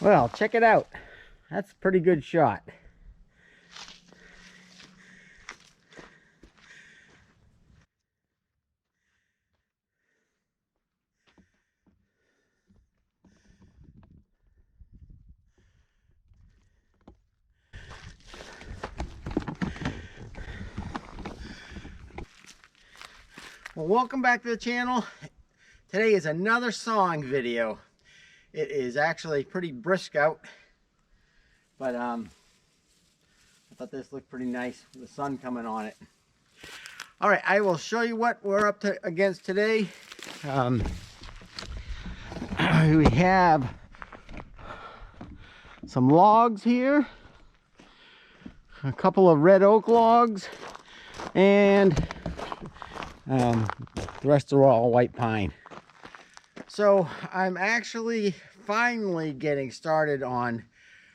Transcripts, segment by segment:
Well, check it out. That's a pretty good shot. Well, welcome back to the channel. Today is another sawing video. It is actually pretty brisk out, but I thought this looked pretty nice with the sun coming on it. All right, I will show you what we're up to against today. We have some logs here, a couple of red oak logs, and the rest are all white pine. So I'm actually finally getting started on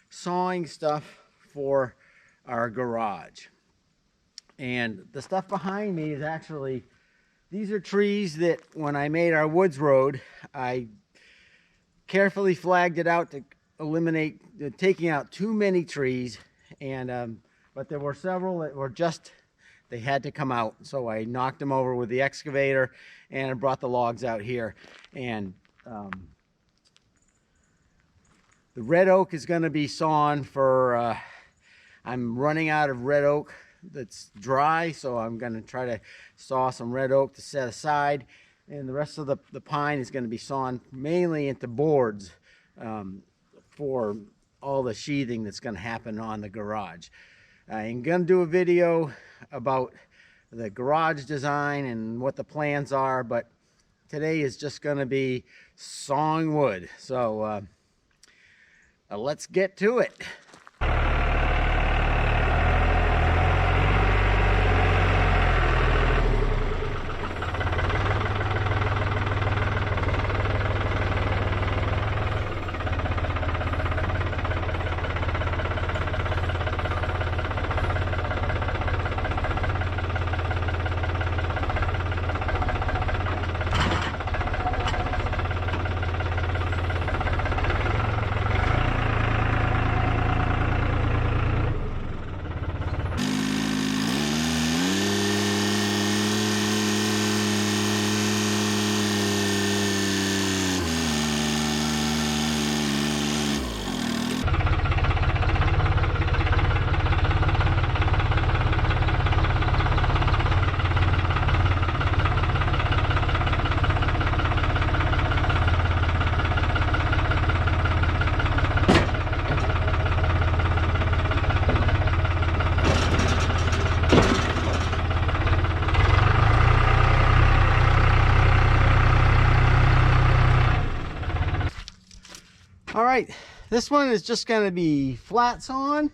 sawing stuff for our garage. And the stuff behind me is actually, these are trees that when I made our woods road, I carefully flagged it out to eliminate taking out too many trees. And but there were several that were just, they had to come out. So I knocked them over with the excavator and I brought the logs out here. And the red oak is going to be sawn for, I'm running out of red oak that's dry, so I'm going to try to saw some red oak to set aside, and the rest of the pine is going to be sawn mainly into boards for all the sheathing that's going to happen on the garage. I'm going to do a video about the garage design and what the plans are, but today is just going to be sawing wood. So let's get to it. All right, this one is just going to be flat sawn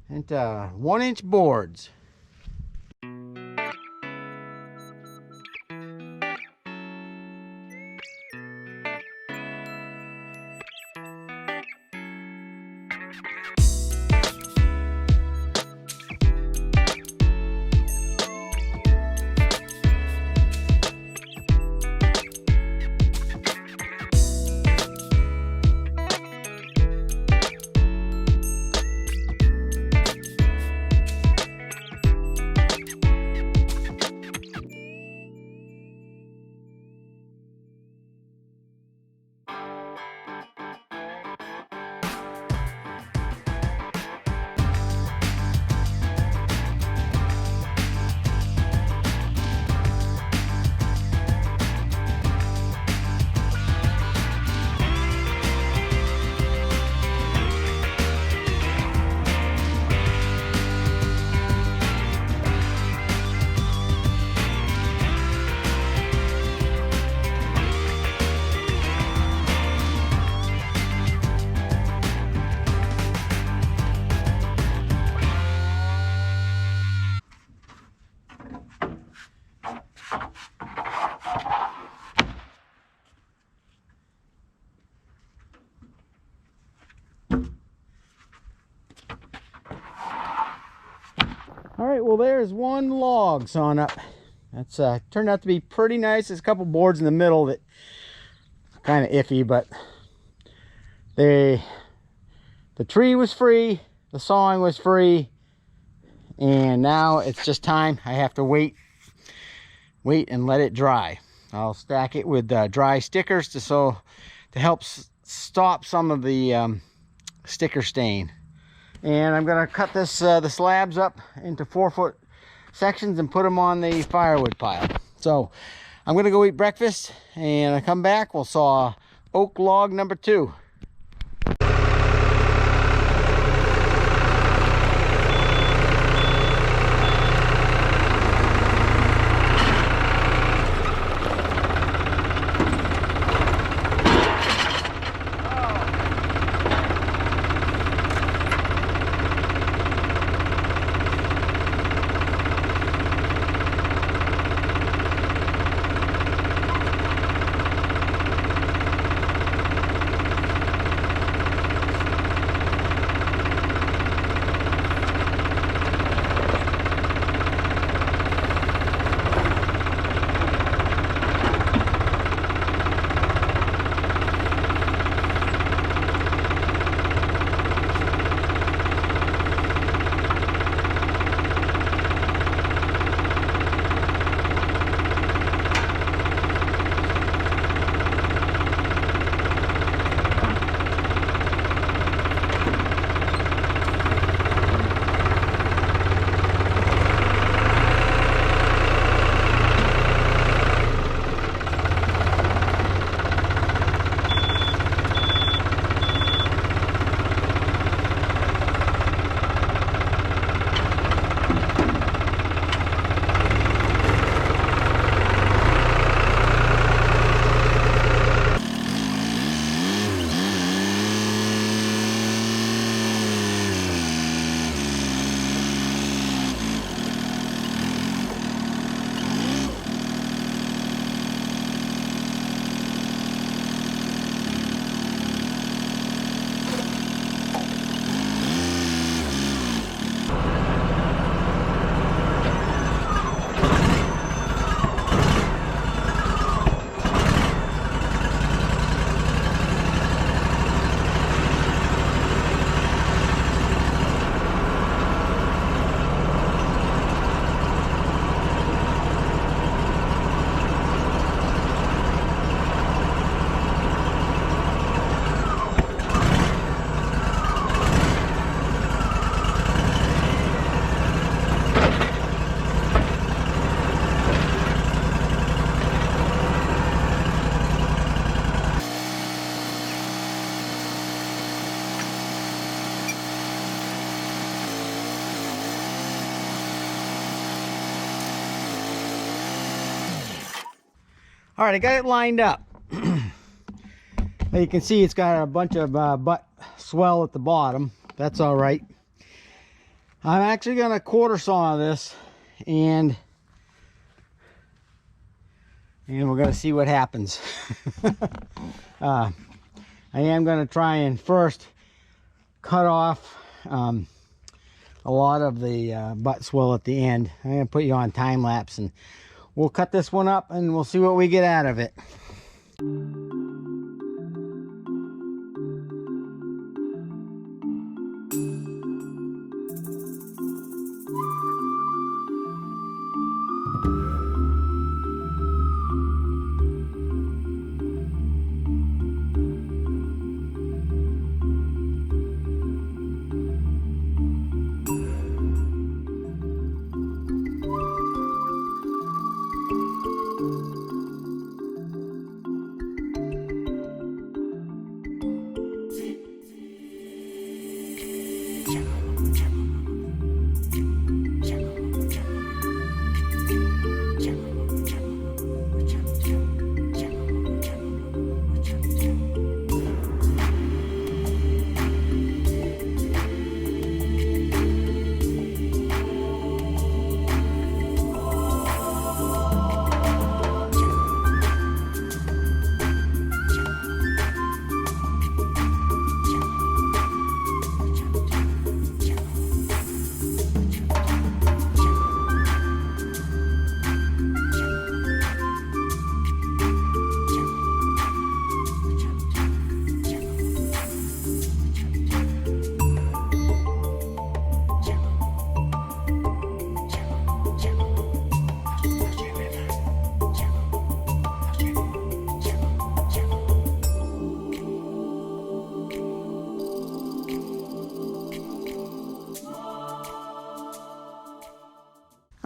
and 1-inch boards. All right, well, there's one log sawn up. That's turned out to be pretty nice. There's a couple boards in the middle that kind of iffy, but The tree was free, the sawing was free, and now it's just time. I have to wait and let it dry. I'll stack it with dry stickers to help stop some of the sticker stain. And I'm gonna cut this the slabs up into 4-foot sections and put them on the firewood pile. So I'm gonna go eat breakfast, and I come back, we'll saw oak log number 2. All right, I got it lined up. You can see it's got a bunch of butt swell at the bottom. That's all right. I'm actually going to quarter saw this, and we're going to see what happens. I am going to try and first cut off a lot of the butt swell at the end. I'm going to put you on time lapse, and we'll cut this one up and we'll see what we get out of it.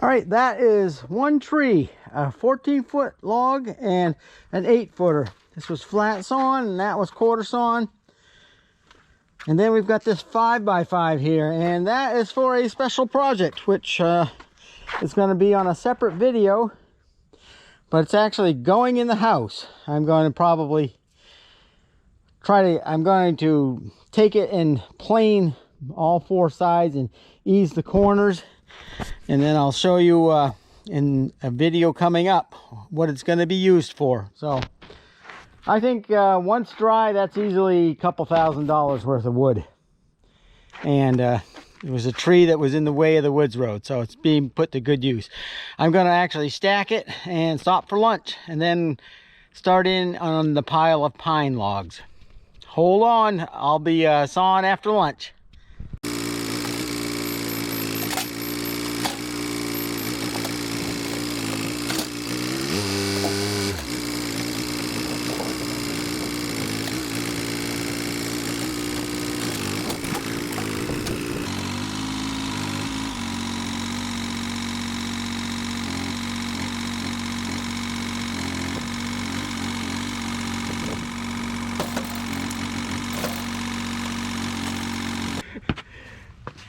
All right, that is one tree, a 14-foot log and an 8-footer. This was flat sawn and that was quarter sawn. And then we've got this 5x5 here, and that is for a special project, which is going to be on a separate video, but it's actually going in the house. I'm going to probably I'm going to take it and plane all 4 sides and ease the corners, and then I'll show you in a video coming up what it's going to be used for. So I think once dry, that's easily a couple $1,000s worth of wood. And it was a tree that was in the way of the woods road, so it's being put to good use. I'm going to actually stack it and stop for lunch, and then start in on the pile of pine logs. Hold on, I'll be sawing after lunch.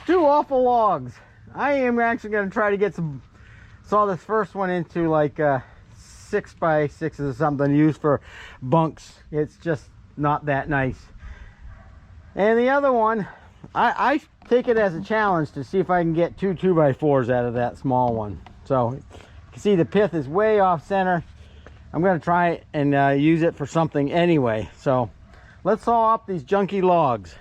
Two awful logs. I am actually going to try to get saw this first one into like 6x6s or something, used for bunks. It's just not that nice. And the other one, I take it as a challenge to see if I can get 2 2x4s out of that small one. So you can see the pith is way off center. I'm going to try it and use it for something anyway. So let's saw up these junky logs.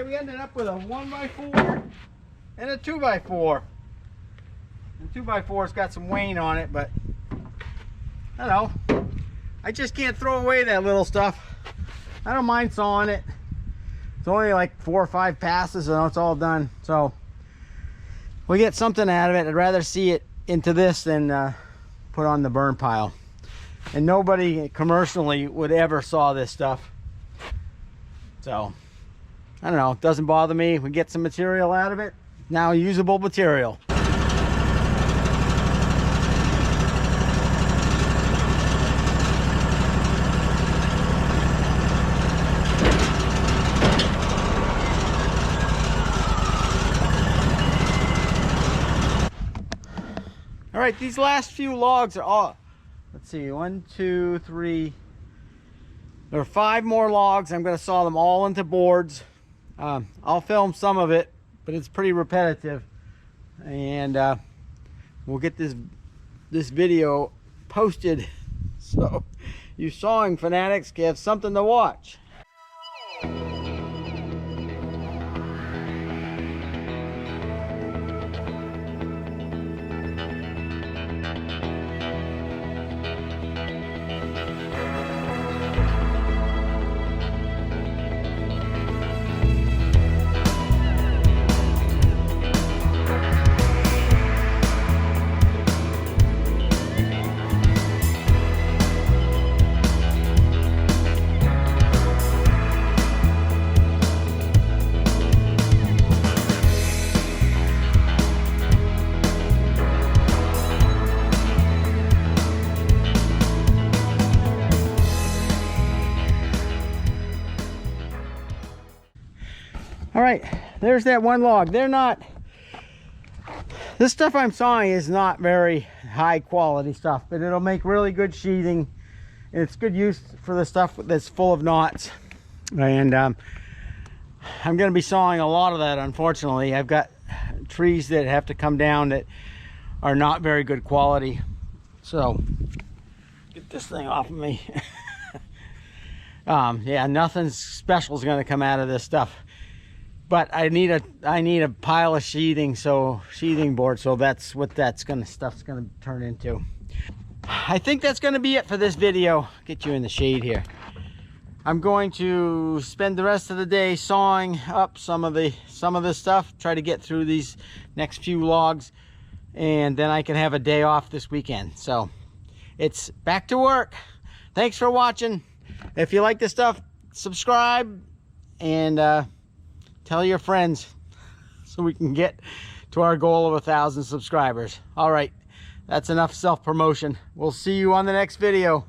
We ended up with a 1x4 and a 2x4. The 2x4's got some wane on it, but I don't know. I just can't throw away that little stuff. I don't mind sawing it. It's only like 4 or 5 passes and it's all done. So we get something out of it. I'd rather see it into this than put on the burn pile. And nobody commercially would ever saw this stuff. So I don't know, it doesn't bother me. We get some material out of it. Now usable material. All right, these last few logs are all, let's see, 1, 2, 3. There are 5 more logs. I'm going to saw them all into boards. I'll film some of it, but it's pretty repetitive, and we'll get this video posted so you sawing fanatics can have something to watch. All right, there's that one log. They're not This stuff I'm sawing is not very high quality stuff, but it'll make really good sheathing. And it's good use for the stuff that's full of knots. And I'm going to be sawing a lot of that, unfortunately. I've got trees that have to come down that are not very good quality. So, get this thing off of me. Yeah, nothing special is going to come out of this stuff. But I need a pile of sheathing board, so that's what stuff's gonna turn into. I think that's gonna be it for this video. Get you in the shade here. I'm going to spend the rest of the day sawing up some of this stuff, try to get through these next few logs, and then I can have a day off this weekend. So it's back to work. Thanks for watching. If you like this stuff, subscribe and tell your friends so we can get to our goal of 1,000 subscribers. All right, that's enough self-promotion. We'll see you on the next video.